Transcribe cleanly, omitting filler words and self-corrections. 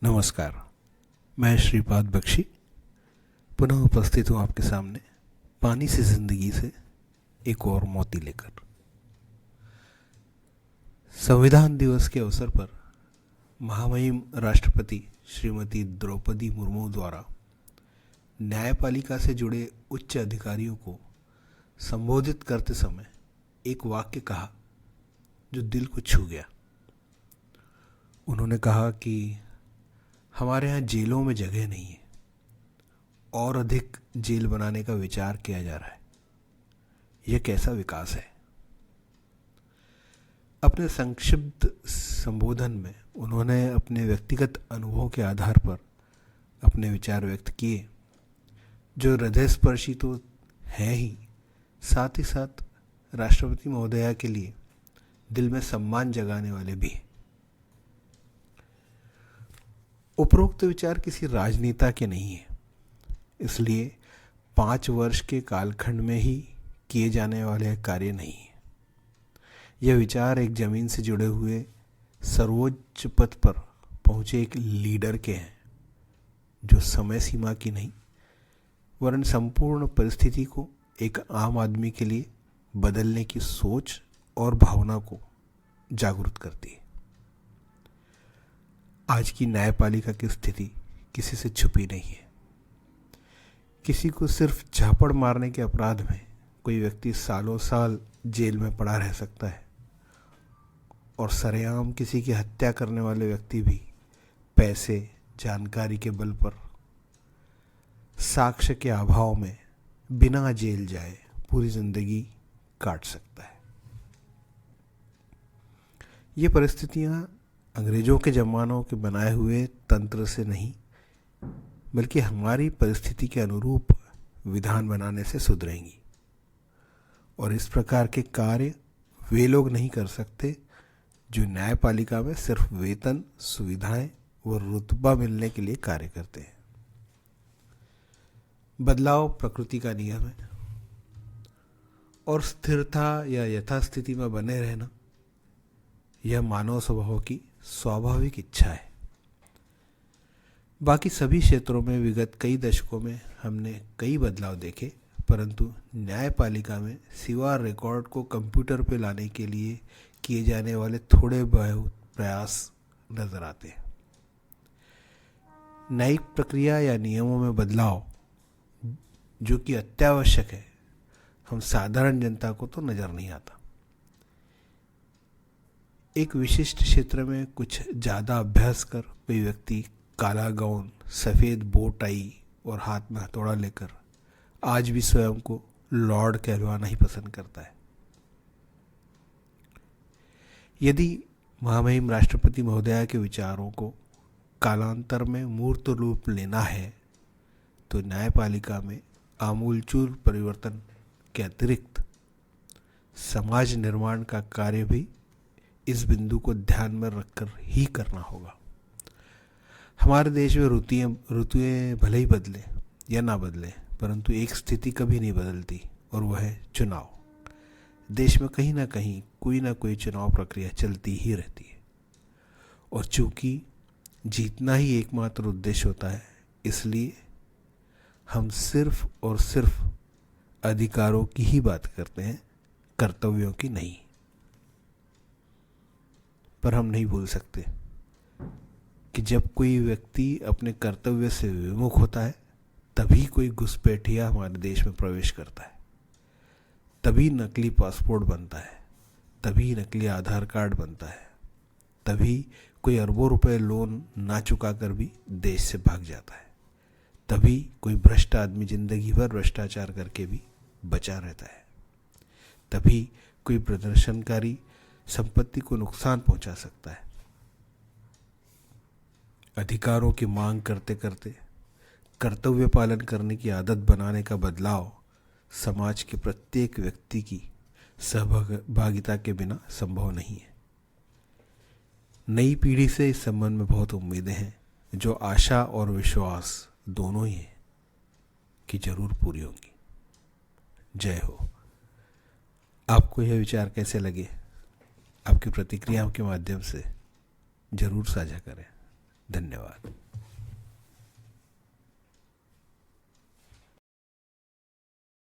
नमस्कार। मैं श्रीपाद बख्शी पुनः उपस्थित हूँ आपके सामने पानी से जिंदगी से एक और मोती लेकर। संविधान दिवस के अवसर पर महामहिम राष्ट्रपति श्रीमती द्रौपदी मुर्मू द्वारा न्यायपालिका से जुड़े उच्च अधिकारियों को संबोधित करते समय एक वाक्य कहा जो दिल को छू गया। उन्होंने कहा कि हमारे यहाँ जेलों में जगह नहीं है और अधिक जेल बनाने का विचार किया जा रहा है। यह कैसा विकास है। अपने संक्षिप्त संबोधन में उन्होंने अपने व्यक्तिगत अनुभव के आधार पर अपने विचार व्यक्त किए जो हृदयस्पर्शी तो हैं ही, साथ ही साथ राष्ट्रपति महोदया के लिए दिल में सम्मान जगाने वाले भी हैं। उपरोक्त विचार किसी राजनेता के नहीं है, इसलिए 5 वर्ष के कालखंड में ही किए जाने वाले कार्य नहीं है। यह विचार एक जमीन से जुड़े हुए सर्वोच्च पद पर पहुंचे एक लीडर के हैं जो समय सीमा की नहीं वरन संपूर्ण परिस्थिति को एक आम आदमी के लिए बदलने की सोच और भावना को जागरूक करती है। आज की न्यायपालिका की स्थिति किसी से छुपी नहीं है। किसी को सिर्फ झापड़ मारने के अपराध में कोई व्यक्ति सालों साल जेल में पड़ा रह सकता है और सरेआम किसी की हत्या करने वाले व्यक्ति भी पैसे, जानकारी के बल पर साक्ष्य के अभाव में बिना जेल जाए पूरी जिंदगी काट सकता है। ये परिस्थितियां अंग्रेजों के जमानों के बनाए हुए तंत्र से नहीं बल्कि हमारी परिस्थिति के अनुरूप विधान बनाने से सुधरेंगी। और इस प्रकार के कार्य वे लोग नहीं कर सकते जो न्यायपालिका में सिर्फ वेतन, सुविधाएं व रुतबा मिलने के लिए कार्य करते हैं। बदलाव प्रकृति का नियम है और स्थिरता या यथास्थिति में बने रहना यह मानव स्वभाव की स्वाभाविक इच्छा है। बाकी सभी क्षेत्रों में विगत कई दशकों में हमने कई बदलाव देखे, परंतु न्यायपालिका में सिवा रिकॉर्ड को कंप्यूटर पर लाने के लिए किए जाने वाले थोड़े बहुत प्रयास नजर आते हैं। न्यायिक प्रक्रिया या नियमों में बदलाव जो कि अत्यावश्यक है, हम साधारण जनता को तो नजर नहीं आता। एक विशिष्ट क्षेत्र में कुछ ज़्यादा अभ्यास कर कोई व्यक्ति काला गाउन, सफ़ेद बो टाई और हाथ में हथौड़ा लेकर आज भी स्वयं को लॉर्ड कहलवाना ही पसंद करता है। यदि महामहिम राष्ट्रपति महोदया के विचारों को कालांतर में मूर्त रूप लेना है तो न्यायपालिका में आमूलचूल परिवर्तन के अतिरिक्त समाज निर्माण का कार्य भी इस बिंदु को ध्यान में रखकर ही करना होगा। हमारे देश में ऋतुएं भले ही बदले या ना बदले, परंतु एक स्थिति कभी नहीं बदलती और वह है चुनाव। देश में कहीं ना कहीं कोई ना कोई चुनाव प्रक्रिया चलती ही रहती है और चूंकि जीतना ही एकमात्र उद्देश्य होता है, इसलिए हम सिर्फ और सिर्फ अधिकारों की ही बात करते हैं, कर्तव्यों की नहीं। पर हम नहीं भूल सकते कि जब कोई व्यक्ति अपने कर्तव्य से विमुख होता है तभी कोई घुसपैठिया हमारे देश में प्रवेश करता है, तभी नकली पासपोर्ट बनता है, तभी नकली आधार कार्ड बनता है, तभी कोई अरबों रुपए लोन ना चुका कर भी देश से भाग जाता है, तभी कोई भ्रष्ट आदमी जिंदगी भर भ्रष्टाचार करके भी बचा रहता है, तभी कोई प्रदर्शनकारी संपत्ति को नुकसान पहुंचा सकता है। अधिकारों की मांग करते करते कर्तव्य पालन करने की आदत बनाने का बदलाव समाज के प्रत्येक व्यक्ति की सहभागिता के बिना संभव नहीं है। नई पीढ़ी से इस संबंध में बहुत उम्मीदें हैं जो आशा और विश्वास दोनों ही हैं कि जरूर पूरी होंगी। जय हो। आपको यह विचार कैसे लगे, आपकी प्रतिक्रियाओं के माध्यम से जरूर साझा करें। धन्यवाद।